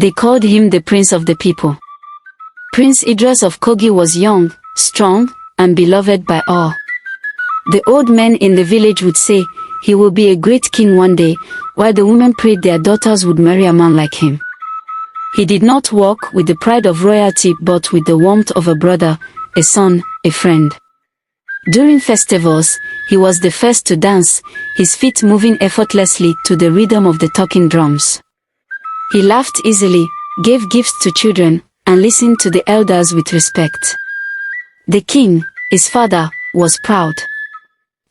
They called him the Prince of the People. Prince Idris of Kogi was young, strong, and beloved by all. The old men in the village would say, he will be a great king one day, while the women prayed their daughters would marry a man like him. He did not walk with the pride of royalty but with the warmth of a brother, a son, a friend. During festivals, he was the first to dance, his feet moving effortlessly to the rhythm of the talking drums. He laughed easily, gave gifts to children, and listened to the elders with respect. The king, his father, was proud.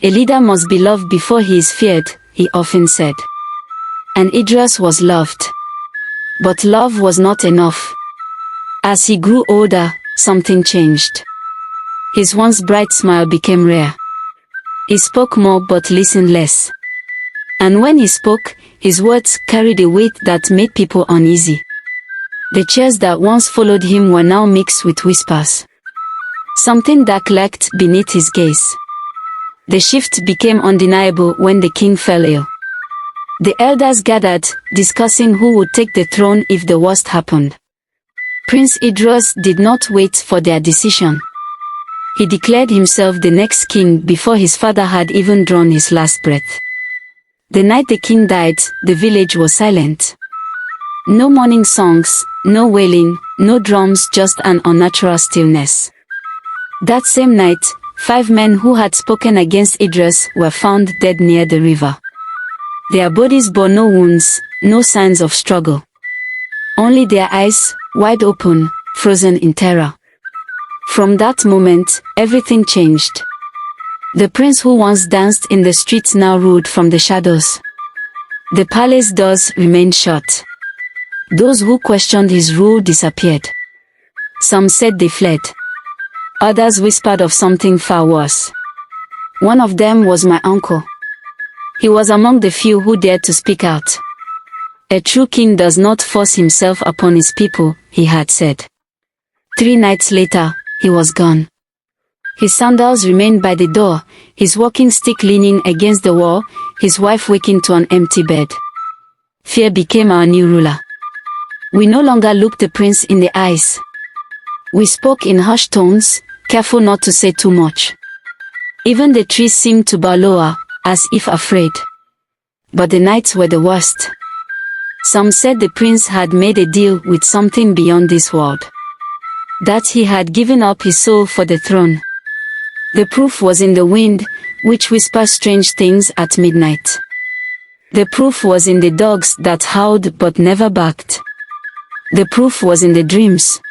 A leader must be loved before he is feared, he often said. And Idris was loved. But love was not enough. As he grew older, something changed. His once bright smile became rare. He spoke more but listened less. And when he spoke, his words carried a weight that made people uneasy. The cheers that once followed him were now mixed with whispers. Something dark lurked beneath his gaze. The shift became undeniable when the king fell ill. The elders gathered, discussing who would take the throne if the worst happened. Prince Idris did not wait for their decision. He declared himself the next king before his father had even drawn his last breath. The night the king died, the village was silent. No mourning songs, no wailing, no drums, just an unnatural stillness. That same night, 5 men who had spoken against Idris were found dead near the river. Their bodies bore no wounds, no signs of struggle. Only their eyes, wide open, frozen in terror. From that moment, everything changed. The prince who once danced in the streets now ruled from the shadows. The palace doors remained shut. Those who questioned his rule disappeared. Some said they fled. Others whispered of something far worse. One of them was my uncle. He was among the few who dared to speak out. A true king does not force himself upon his people, he had said. 3 nights later, he was gone. His sandals remained by the door, his walking stick leaning against the wall, his wife waking to an empty bed. Fear became our new ruler. We no longer looked the prince in the eyes. We spoke in hushed tones, careful not to say too much. Even the trees seemed to bow lower, as if afraid. But the nights were the worst. Some said the prince had made a deal with something beyond this world. That he had given up his soul for the throne. The proof was in the wind, which whispered strange things at midnight. The proof was in the dogs that howled but never barked. The proof was in the dreams.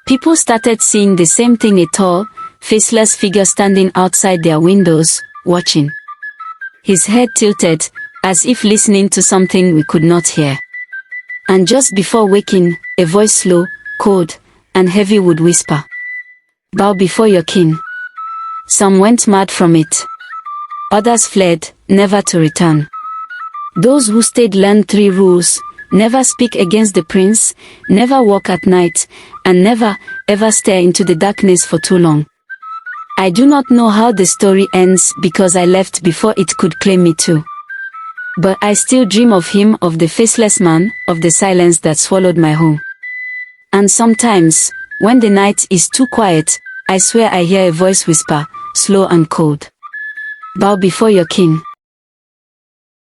People started seeing the same thing, a tall, faceless figure standing outside their windows, watching. His head tilted, as if listening to something we could not hear. And just before waking, a voice slow, cold, and heavy would whisper, "Bow before your king." Some went mad from it. Others fled, never to return. Those who stayed learned 3 rules: never speak against the prince, never walk at night, and never, ever stare into the darkness for too long. I do not know how the story ends because I left before it could claim me too. But I still dream of him, of the faceless man, of the silence that swallowed my home. And sometimes, when the night is too quiet, I swear I hear a voice whisper, slow and cold, "Bow before your king."